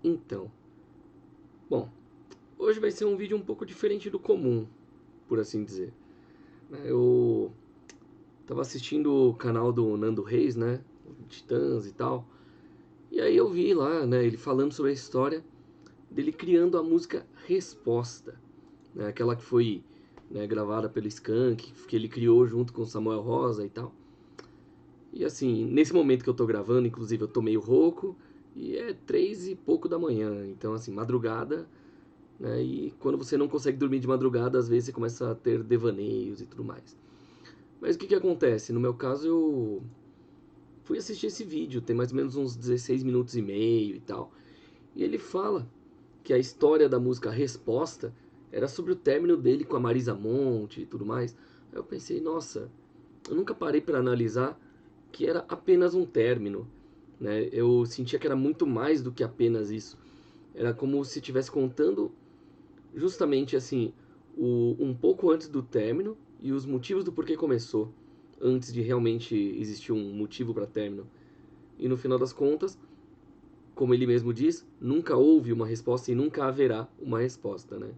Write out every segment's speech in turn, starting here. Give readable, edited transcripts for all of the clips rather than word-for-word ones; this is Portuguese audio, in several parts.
Então, bom, hoje vai ser um vídeo um pouco diferente do comum, por assim dizer. Eu tava assistindo o canal do Nando Reis, né, Titãs e tal, e aí eu vi lá, né, ele falando sobre a história dele criando a música Resposta, né, aquela que foi, né, gravada pelo Skank, que ele criou junto com o Samuel Rosa e tal. E assim, nesse momento que eu tô gravando, inclusive eu tô meio rouco, e é 3 e pouco da manhã, então assim, madrugada, né? E quando você não consegue dormir de madrugada, às vezes você começa a ter devaneios e tudo mais. Mas o que que acontece? No meu caso, eu fui assistir esse vídeo, tem mais ou menos uns 16 minutos e meio e tal. E ele fala que a história da música Resposta era sobre o término dele com a Marisa Monte e tudo mais. Aí eu pensei, nossa, eu nunca parei para analisar que era apenas um término, né? Eu sentia que era muito mais do que apenas isso. Era como se estivesse contando justamente assim, um pouco antes do término e os motivos do porquê começou, antes de realmente existir um motivo para término. E no final das contas, como ele mesmo diz, nunca houve uma resposta e nunca haverá uma resposta, né?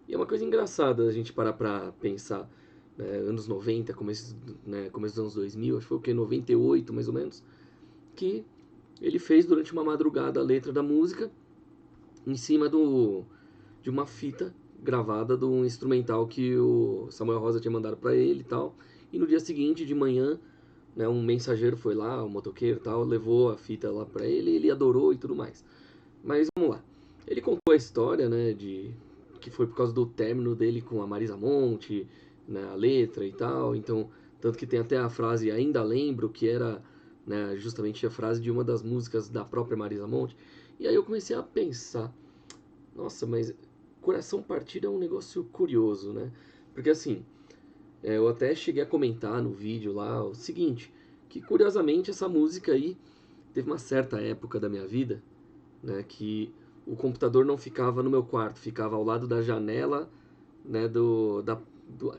E é uma coisa engraçada a gente parar pra pensar, né? Anos 90, começo dos anos 2000, acho que foi o que, 98 mais ou menos, que ele fez durante uma madrugada a letra da música em cima de uma fita gravada de um instrumental que o Samuel Rosa tinha mandado para ele e tal. E no dia seguinte, de manhã, né, um mensageiro foi lá, um motoqueiro e tal, levou a fita lá para ele, ele adorou e tudo mais. Mas vamos lá. Ele contou a história, né, de que foi por causa do término dele com a Marisa Monte, né, a letra e tal. Então, tanto que tem até a frase ainda lembro que era, né, justamente a frase de uma das músicas da própria Marisa Monte. E aí eu comecei a pensar, nossa, mas coração partido é um negócio curioso, né? Porque assim, eu até cheguei a comentar no vídeo lá o seguinte, que curiosamente essa música aí teve uma certa época da minha vida, né, que o computador não ficava no meu quarto, ficava ao lado da janela, né,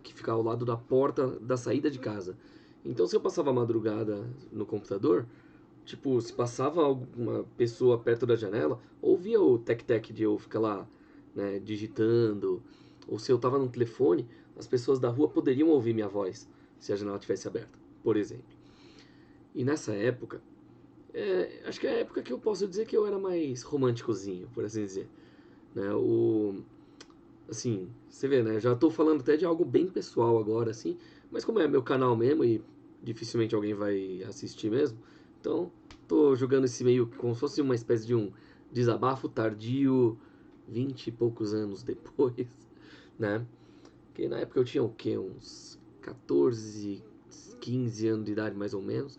que ficava ao lado da porta da saída de casa. Então se eu passava a madrugada no computador, tipo, se passava alguma pessoa perto da janela, ouvia o tec-tec de eu ficar lá, né, digitando. Ou se eu tava no telefone, as pessoas da rua poderiam ouvir minha voz, se a janela tivesse aberta, por exemplo. E nessa época, acho que é a época que eu posso dizer que eu era mais românticozinho, por assim dizer. Né, assim, você vê, né, já tô falando até de algo bem pessoal agora, assim, mas como é meu canal mesmo e dificilmente alguém vai assistir mesmo, então tô jogando esse meio como se fosse uma espécie de um desabafo tardio, 20 e poucos anos depois, né? Porque na época eu tinha o quê? Uns 14, 15 anos de idade mais ou menos,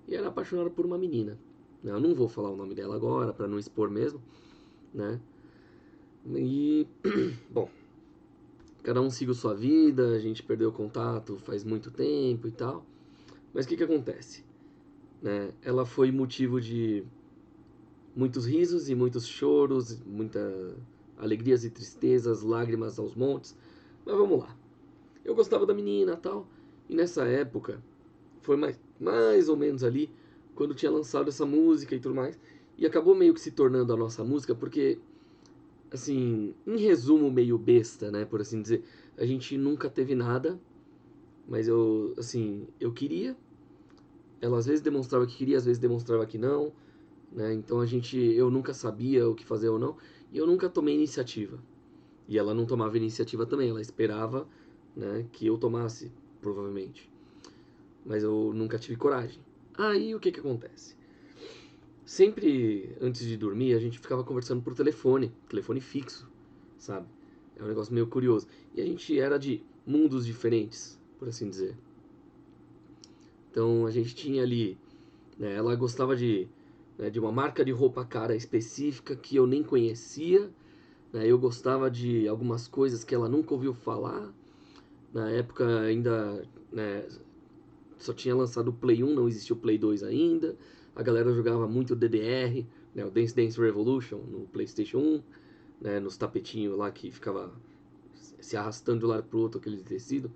e era apaixonado por uma menina. Né? Eu não vou falar o nome dela agora para não expor mesmo, né? E bom, cada um siga sua vida, a gente perdeu contato faz muito tempo e tal. Mas o que que acontece? Né? Ela foi motivo de muitos risos e muitos choros, muitas alegrias e tristezas, lágrimas aos montes. Mas vamos lá. Eu gostava da menina e tal, e nessa época, foi mais ou menos ali, quando tinha lançado essa música e tudo mais, e acabou meio que se tornando a nossa música, porque, assim, em resumo meio besta, né, por assim dizer, a gente nunca teve nada, mas eu, assim, eu queria, ela às vezes demonstrava que queria, às vezes demonstrava que não, né? Então eu nunca sabia o que fazer ou não, e eu nunca tomei iniciativa. E ela não tomava iniciativa também, ela esperava, né, que eu tomasse, provavelmente. Mas eu nunca tive coragem. Aí o que que acontece? Sempre antes de dormir, a gente ficava conversando por telefone, telefone fixo, sabe? É um negócio meio curioso. E a gente era de mundos diferentes, por assim dizer. Então a gente tinha ali, né, ela gostava de uma marca de roupa cara específica que eu nem conhecia, né, eu gostava de algumas coisas que ela nunca ouviu falar. Na época ainda, né, só tinha lançado o Play 1, não existia o Play 2 ainda. A galera jogava muito DDR, né, o Dance Dance Revolution no PlayStation 1, né, nos tapetinhos lá que ficava se arrastando de um lado pro outro, aquele tecido,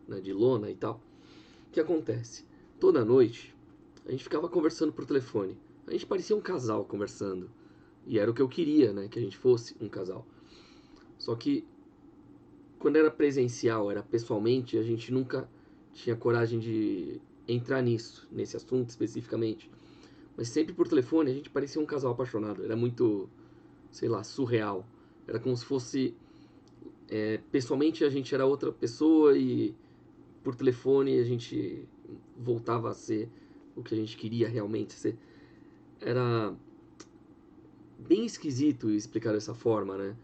né, de lona e tal. O que acontece? Toda noite a gente ficava conversando por telefone. a gente parecia um casal conversando. E era o que eu queria, né? Que a gente fosse um casal. Só que quando era presencial, era pessoalmente, a gente nunca tinha coragem de entrar nisso, nesse assunto especificamente. Mas sempre por telefone a gente parecia um casal apaixonado. Era muito, sei lá, surreal. Era como se fosse. Pessoalmente a gente era outra pessoa e por telefone a gente voltava a ser o que a gente queria realmente ser. Era bem esquisito explicar dessa forma, né?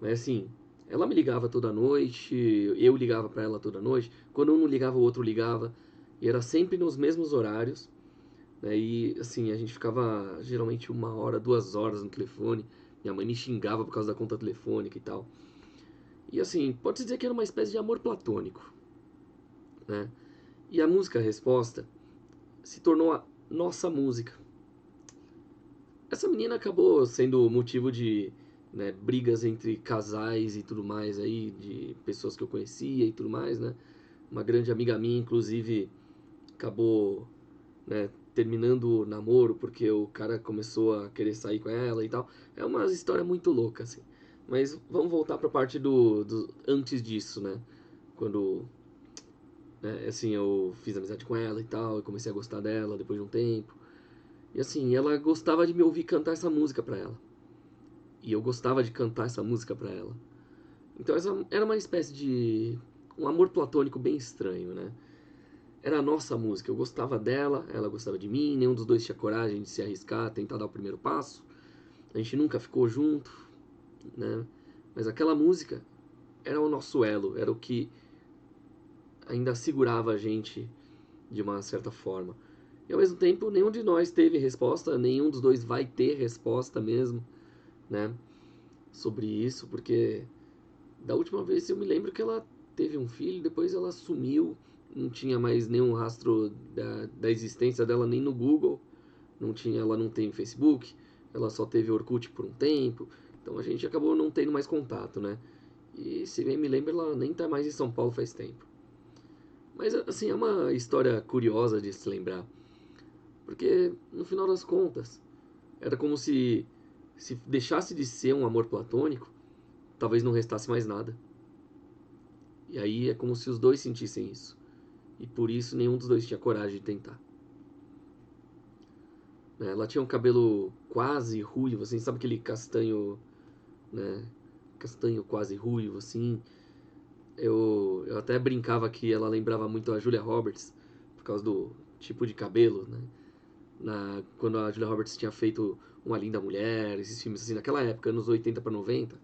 Mas assim, ela me ligava toda noite, eu ligava para ela toda noite. Quando um não ligava, o outro ligava. E era sempre nos mesmos horários. Né? E assim, a gente ficava geralmente 1 hora, 2 horas no telefone. Minha mãe me xingava por causa da conta telefônica e tal. E assim, pode-se dizer que era uma espécie de amor platônico. Né? E a música Resposta se tornou a nossa música. Essa menina acabou sendo motivo de, né, brigas entre casais e tudo mais aí, de pessoas que eu conhecia e tudo mais, né? Uma grande amiga minha, inclusive, acabou, né, terminando o namoro porque o cara começou a querer sair com ela e tal. É uma história muito louca, assim. Mas vamos voltar pra parte do antes disso, né? Quando, né, assim, eu fiz amizade com ela e tal, e comecei a gostar dela depois de um tempo. E assim, ela gostava de me ouvir cantar essa música pra ela. E eu gostava de cantar essa música pra ela. Então essa era uma espécie de um amor platônico bem estranho, né? Era a nossa música, eu gostava dela, ela gostava de mim, nenhum dos dois tinha coragem de se arriscar, tentar dar o primeiro passo. A gente nunca ficou junto, né? Mas aquela música era o nosso elo, era o que ainda segurava a gente de uma certa forma. E ao mesmo tempo, nenhum de nós teve resposta, nenhum dos dois vai ter resposta mesmo, né? Sobre isso, porque da última vez eu me lembro que ela teve um filho, depois ela sumiu, não tinha mais nenhum rastro da existência dela nem no Google, não tinha, ela não tem Facebook, ela só teve Orkut por um tempo, então a gente acabou não tendo mais contato, né? E se bem me lembro, ela nem tá mais em São Paulo faz tempo. Mas assim, é uma história curiosa de se lembrar, porque no final das contas, era como se deixasse de ser um amor platônico, talvez não restasse mais nada. E aí é como se os dois sentissem isso. E por isso nenhum dos dois tinha coragem de tentar. Ela tinha um cabelo quase ruivo, assim, sabe aquele castanho, né? Castanho quase ruivo, assim. Eu até brincava que ela lembrava muito a Julia Roberts, por causa do tipo de cabelo, né? Quando a Julia Roberts tinha feito Uma Linda Mulher, esses filmes assim, naquela época, anos 80 para 90,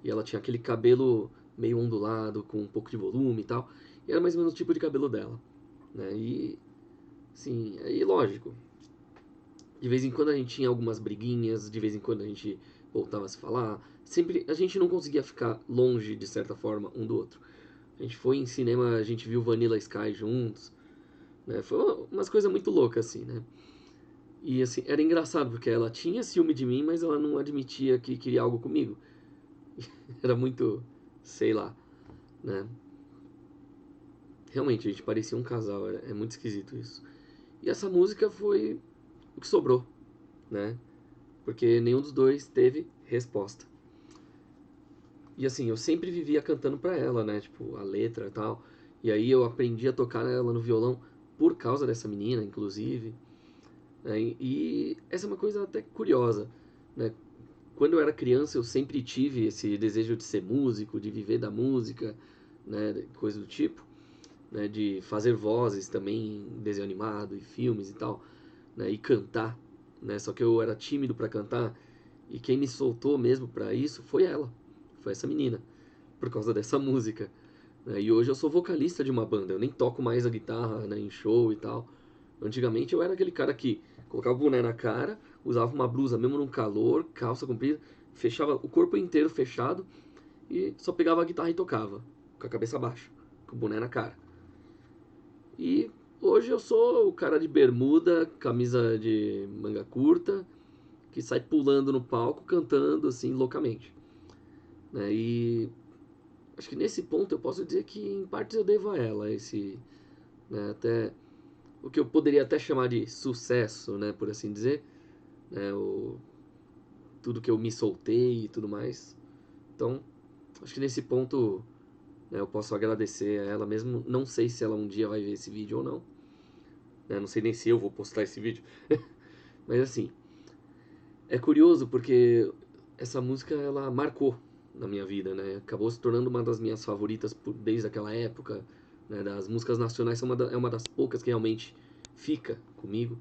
e ela tinha aquele cabelo meio ondulado, com um pouco de volume e tal, e era mais ou menos o tipo de cabelo dela, né? E, sim, aí lógico, de vez em quando a gente tinha algumas briguinhas, de vez em quando a gente voltava a se falar, sempre a gente não conseguia ficar longe, de certa forma, um do outro. A gente foi em cinema, a gente viu Vanilla Sky juntos, né? Foi umas coisas muito loucas, assim, né? E assim, era engraçado, porque ela tinha ciúme de mim, mas ela não admitia que queria algo comigo. Era muito, sei lá, né? Realmente, a gente parecia um casal, é muito esquisito isso. E essa música foi o que sobrou, né? Porque nenhum dos dois teve resposta. E assim, eu sempre vivia cantando pra ela, né? Tipo, a letra e tal. E aí eu aprendi a tocar ela no violão por causa dessa menina, inclusive. Né? E essa é uma coisa até curiosa, né? Quando eu era criança, eu sempre tive esse desejo de ser músico, de viver da música, né? Coisa do tipo, né? De fazer vozes também em desenho animado e filmes e tal, né? E cantar, né? Só que eu era tímido para cantar e quem me soltou mesmo para isso foi ela, foi essa menina, por causa dessa música. Né? E hoje eu sou vocalista de uma banda, eu nem toco mais a guitarra, né, em show e tal. Antigamente eu era aquele cara que colocava o boné na cara, usava uma blusa mesmo no calor, calça comprida, fechava o corpo inteiro fechado e só pegava a guitarra e tocava, com a cabeça baixa, com o boné na cara. E hoje eu sou o cara de bermuda, camisa de manga curta, que sai pulando no palco, cantando assim loucamente. Né? E acho que nesse ponto eu posso dizer que em partes eu devo a ela esse, né, até o que eu poderia até chamar de sucesso, né, por assim dizer, né, tudo que eu me soltei e tudo mais. Então, acho que nesse ponto, né, eu posso agradecer a ela mesmo. Não sei se ela um dia vai ver esse vídeo ou não, né, não sei nem se eu vou postar esse vídeo. Mas assim, é curioso porque essa música ela marcou na minha vida, né? Acabou se tornando uma das minhas favoritas desde aquela época, né? Das músicas nacionais é uma das poucas que realmente fica comigo.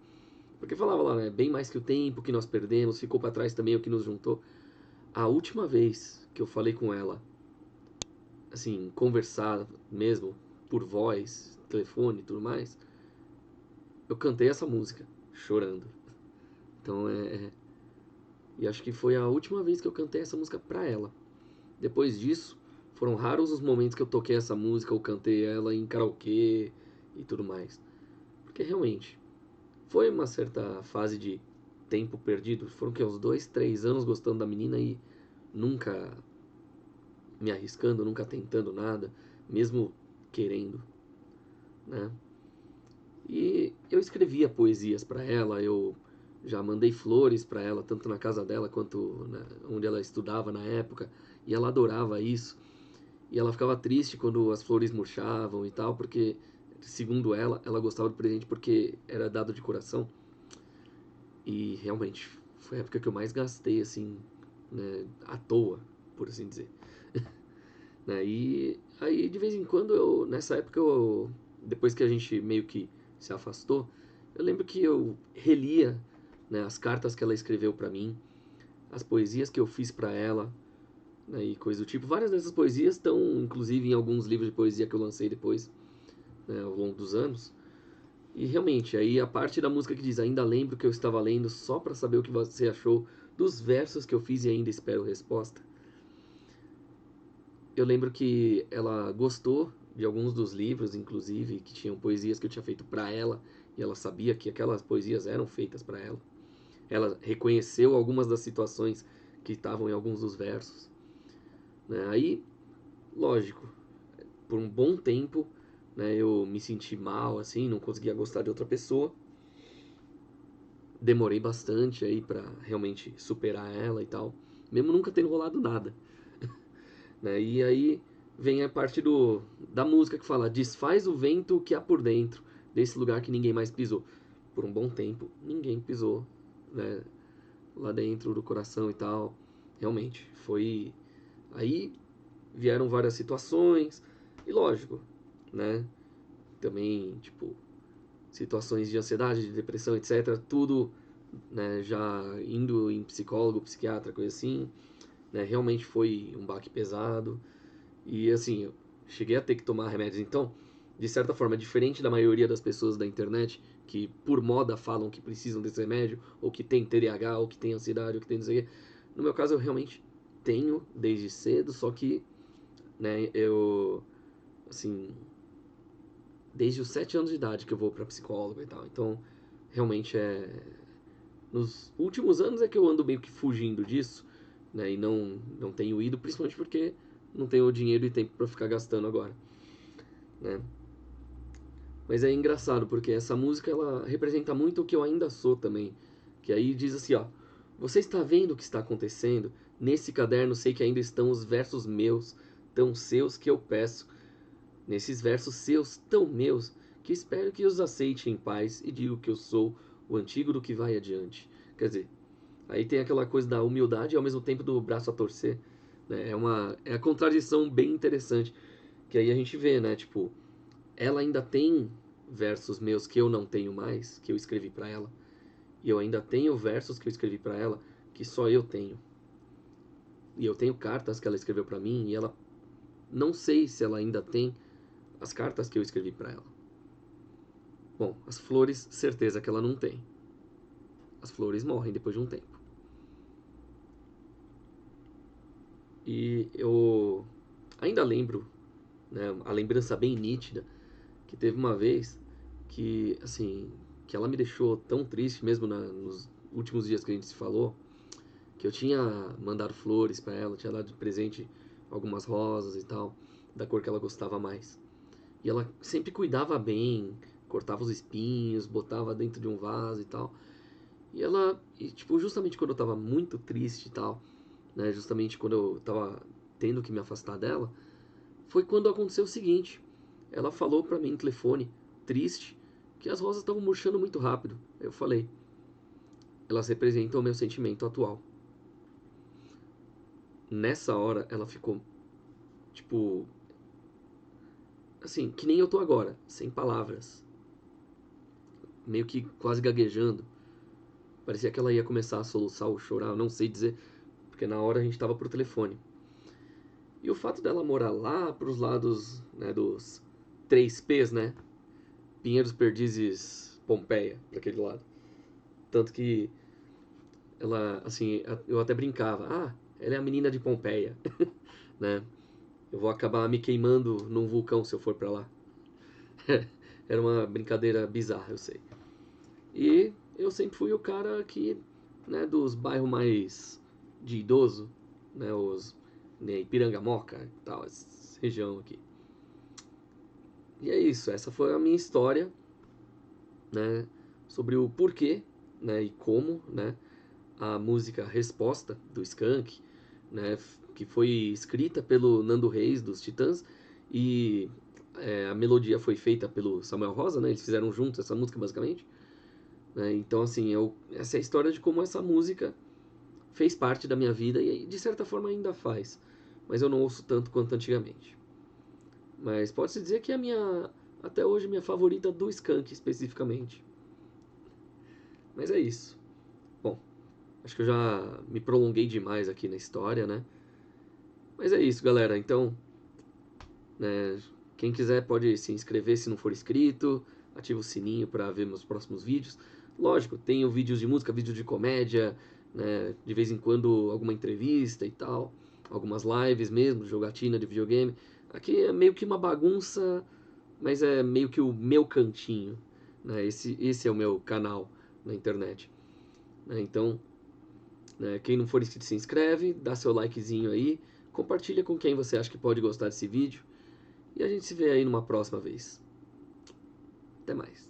Porque falava lá, né? Bem mais que o tempo que nós perdemos, ficou para trás também o que nos juntou. A última vez que eu falei com ela, assim, conversar mesmo, por voz, telefone e tudo mais, eu cantei essa música, chorando. Então e acho que foi a última vez que eu cantei essa música pra ela. Depois disso, foram raros os momentos que eu toquei essa música ou cantei ela em karaokê e tudo mais. Porque realmente, foi uma certa fase de tempo perdido. Foram que uns 2, 3 anos gostando da menina e nunca me arriscando, nunca tentando nada, mesmo querendo, né? E eu escrevia poesias para ela, eu já mandei flores para ela, tanto na casa dela quanto onde ela estudava na época, e ela adorava isso. E ela ficava triste quando as flores murchavam e tal, porque, segundo ela, ela gostava do presente porque era dado de coração. E realmente, foi a época que eu mais gastei, assim, né, à toa, por assim dizer. Né? E aí, de vez em quando, nessa época, depois que a gente meio que se afastou, eu lembro que eu relia, né, as cartas que ela escreveu para mim, as poesias que eu fiz para ela, né, e coisa do tipo. Várias dessas poesias estão, inclusive, em alguns livros de poesia que eu lancei depois, né, ao longo dos anos. E realmente, aí a parte da música que diz ainda lembro que eu estava lendo só para saber o que você achou dos versos que eu fiz e ainda espero resposta. Eu lembro que ela gostou de alguns dos livros, inclusive, que tinham poesias que eu tinha feito para ela, e ela sabia que aquelas poesias eram feitas para ela. Ela reconheceu algumas das situações que estavam em alguns dos versos. Né? Aí, lógico, por um bom tempo, né, eu me senti mal, assim, não conseguia gostar de outra pessoa. Demorei bastante aí para realmente superar ela e tal, mesmo nunca tendo rolado nada. Né? E aí vem a parte da música que fala: desfaz o vento que há por dentro desse lugar que ninguém mais pisou. Por um bom tempo, ninguém pisou, né, lá dentro do coração e tal. Realmente, foi. Aí vieram várias situações, e lógico, né? Também, tipo, situações de ansiedade, de depressão, etc. Tudo, né, já indo em psicólogo, psiquiatra, coisa assim. Né, realmente foi um baque pesado. E assim, eu cheguei a ter que tomar remédios. Então, de certa forma, diferente da maioria das pessoas da internet, que por moda falam que precisam desse remédio, ou que tem TDAH, ou que tem ansiedade, ou que tem não sei o quê. No meu caso, eu realmente tenho desde cedo, só que, né, eu, assim, desde os 7 anos de idade que eu vou pra psicóloga e tal. Então, realmente nos últimos anos é que eu ando meio que fugindo disso, né, e não tenho ido, principalmente porque não tenho dinheiro e tempo para ficar gastando agora, né? Mas é engraçado porque essa música ela representa muito o que eu ainda sou também, que aí diz assim, ó: você está vendo o que está acontecendo? Nesse caderno sei que ainda estão os versos meus, tão seus que eu peço. Nesses versos seus, tão meus, que espero que os aceite em paz e digo que eu sou o antigo do que vai adiante. Quer dizer, aí tem aquela coisa da humildade e ao mesmo tempo do braço a torcer, né? É a contradição bem interessante, que aí a gente vê, né? Tipo, ela ainda tem versos meus que eu não tenho mais, que eu escrevi para ela, e eu ainda tenho versos que eu escrevi para ela que só eu tenho. E eu tenho cartas que ela escreveu para mim e ela não sei se ela ainda tem as cartas que eu escrevi para ela. Bom, as flores, certeza que ela não tem. As flores morrem depois de um tempo. E eu ainda lembro, né, a lembrança bem nítida, que teve uma vez que, assim, que ela me deixou tão triste mesmo nos últimos dias que a gente se falou, que eu tinha mandado flores para ela, tinha dado de presente algumas rosas e tal, da cor que ela gostava mais. E ela sempre cuidava bem, cortava os espinhos, botava dentro de um vaso e tal. E tipo, justamente quando eu tava muito triste e tal, né, justamente quando eu tava tendo que me afastar dela, foi quando aconteceu o seguinte. Ela falou pra mim no telefone, triste, que as rosas estavam murchando muito rápido. Eu falei, elas representam o meu sentimento atual. Nessa hora, ela ficou, tipo, assim, que nem eu tô agora, sem palavras, meio que quase gaguejando. Parecia que ela ia começar a soluçar ou chorar, eu não sei dizer, porque na hora a gente tava por telefone. E o fato dela morar lá pros lados, né, dos 3Ps, né? Pinheiros, Perdizes, Pompeia, pra aquele lado. Tanto que ela, assim, eu até brincava, ela é a menina de Pompeia, né? Eu vou acabar me queimando num vulcão se eu for pra lá. Era uma brincadeira bizarra, eu sei. E eu sempre fui o cara que, né, dos bairros mais de idoso, né, né, Ipirangamoca e tal, essa região aqui. E é isso, essa foi a minha história, né, sobre o porquê, né, e como, né, a música Resposta do Skank, né, que foi escrita pelo Nando Reis dos Titãs e a melodia foi feita pelo Samuel Rosa, né, eles fizeram juntos essa música basicamente. Né, então assim, essa é a história de como essa música fez parte da minha vida e de certa forma ainda faz, mas eu não ouço tanto quanto antigamente. Mas pode-se dizer que é a minha, até hoje, minha favorita do Skank especificamente. Mas é isso. Bom, acho que eu já me prolonguei demais aqui na história, né? Mas é isso, galera. Então, né, quem quiser pode se inscrever se não for inscrito, ativa o sininho para ver meus próximos vídeos. Lógico, tenho vídeos de música, vídeos de comédia, né, de vez em quando alguma entrevista e tal, algumas lives mesmo, jogatina de videogame. Aqui é meio que uma bagunça, mas é meio que o meu cantinho, né? Esse é o meu canal na internet, né? Então, né, quem não for inscrito se inscreve, dá seu likezinho aí, compartilha com quem você acha que pode gostar desse vídeo e a gente se vê aí numa próxima vez. Até mais.